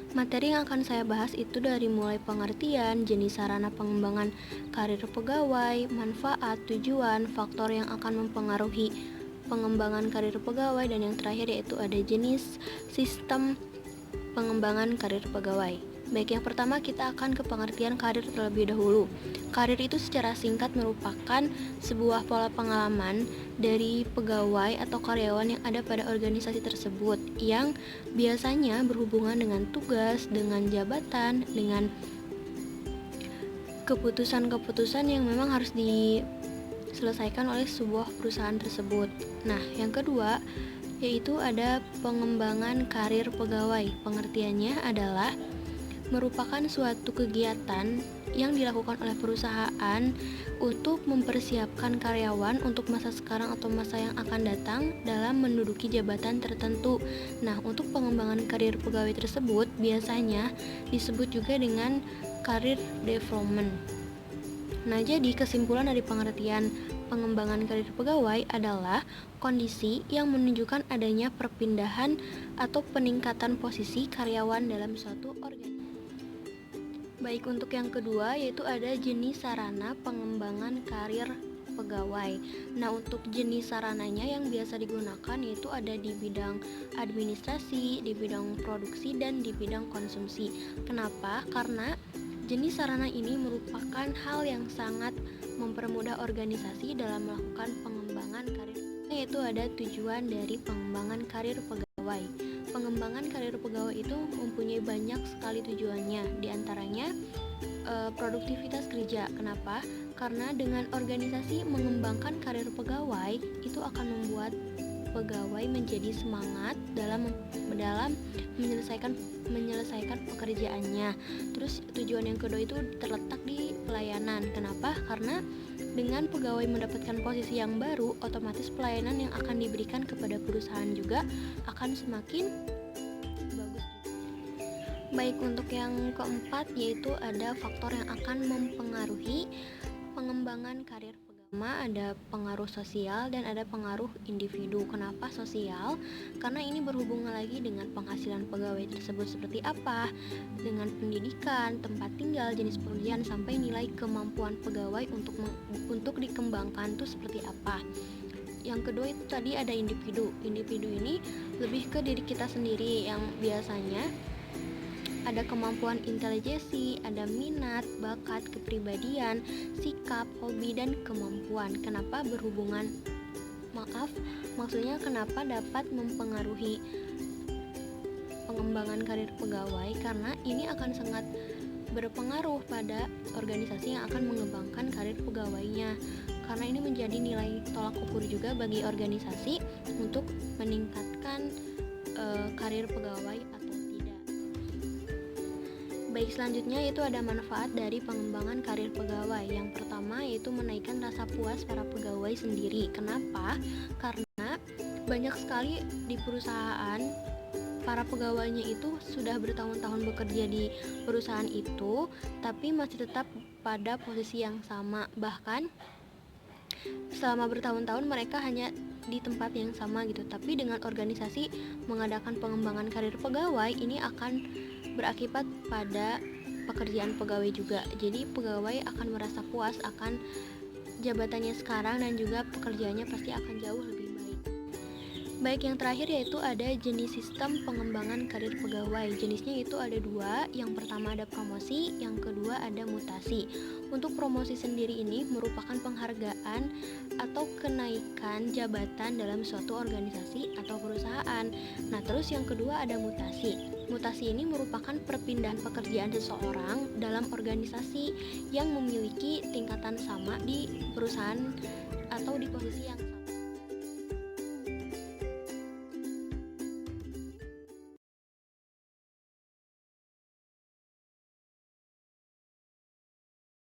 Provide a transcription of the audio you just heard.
Materi yang akan saya bahas itu dari mulai pengertian, jenis sarana pengembangan karir pegawai, manfaat, tujuan, faktor yang akan mempengaruhi pengembangan karir pegawai, dan yang terakhir yaitu ada jenis sistem pengembangan karir pegawai. Baik, yang pertama kita akan ke pengertian karir terlebih dahulu. Karir itu secara singkat merupakan sebuah pola pengalaman dari pegawai atau karyawan yang ada pada organisasi tersebut yang biasanya berhubungan dengan tugas, dengan jabatan, dengan keputusan-keputusan yang memang harus diselesaikan oleh sebuah perusahaan tersebut. Nah, yang kedua yaitu ada pengembangan karir pegawai. Pengertiannya adalah merupakan suatu kegiatan yang dilakukan oleh perusahaan untuk mempersiapkan karyawan untuk masa sekarang atau masa yang akan datang dalam menduduki jabatan tertentu. Nah, untuk pengembangan karir pegawai tersebut biasanya disebut juga dengan karir development. Nah, jadi kesimpulan dari pengertian pengembangan karir pegawai adalah kondisi yang menunjukkan adanya perpindahan atau peningkatan posisi karyawan dalam suatu organisasi. Baik, untuk yang kedua yaitu ada jenis sarana pengembangan karir pegawai. Nah, untuk jenis sarananya yang biasa digunakan yaitu ada di bidang administrasi, di bidang produksi, dan di bidang konsumsi. Kenapa? Karena jenis sarana ini merupakan hal yang sangat mempermudah organisasi dalam melakukan pengembangan karir. Yaitu ada tujuan dari pengembangan karir pegawai. Pengembangan karir pegawai itu mempunyai banyak sekali tujuannya, diantaranya produktivitas kerja. Kenapa? Karena dengan organisasi mengembangkan karir pegawai itu akan membuat pegawai menjadi semangat dalam menyelesaikan pekerjaannya. Terus tujuan yang kedua itu terletak di pelayanan. Kenapa? Karena dengan pegawai mendapatkan posisi yang baru, otomatis pelayanan yang akan diberikan kepada perusahaan juga akan semakin bagus. Baik, untuk yang keempat yaitu ada faktor yang akan mempengaruhi pengembangan karir pegawai. Pertama ada pengaruh sosial dan ada pengaruh individu. Kenapa sosial? Karena ini berhubungan lagi dengan penghasilan pegawai tersebut seperti apa, dengan pendidikan, tempat tinggal, jenis pekerjaan, sampai nilai kemampuan pegawai untuk dikembangkan itu seperti apa. Yang kedua itu tadi ada individu. Individu ini lebih ke diri kita sendiri yang biasanya ada kemampuan intelijensi, ada minat, bakat, kepribadian, sikap, hobi, dan kemampuan. Kenapa berhubungan? Maksudnya kenapa dapat mempengaruhi pengembangan karir pegawai? Karena ini akan sangat berpengaruh pada organisasi yang akan mengembangkan karir pegawainya. Karena ini menjadi nilai tolak ukur juga bagi organisasi untuk meningkatkan karir pegawai atau tidak. Baik, selanjutnya itu ada manfaat dari pengembangan karir pegawai. Yang pertama yaitu menaikkan rasa puas para pegawai sendiri. Kenapa? Karena banyak sekali di perusahaan para pegawainya itu sudah bertahun-tahun bekerja di perusahaan itu, tapi masih tetap pada posisi yang sama. Bahkan selama bertahun-tahun mereka hanya di tempat yang sama gitu. Tapi dengan organisasi mengadakan pengembangan karir pegawai, ini akan berakibat pada pekerjaan pegawai juga. Jadi pegawai akan merasa puas akan jabatannya sekarang dan juga pekerjaannya pasti akan jauh lebih baik. Baik, yang terakhir yaitu ada jenis sistem pengembangan karir pegawai. Jenisnya itu ada dua. Yang pertama ada promosi, yang kedua ada mutasi. Untuk promosi sendiri ini merupakan penghargaan atau kenaikan jabatan dalam suatu organisasi atau perusahaan. Nah, terus yang kedua ada mutasi. Mutasi ini merupakan perpindahan pekerjaan seseorang dalam organisasi yang memiliki tingkatan sama di perusahaan atau di posisi yang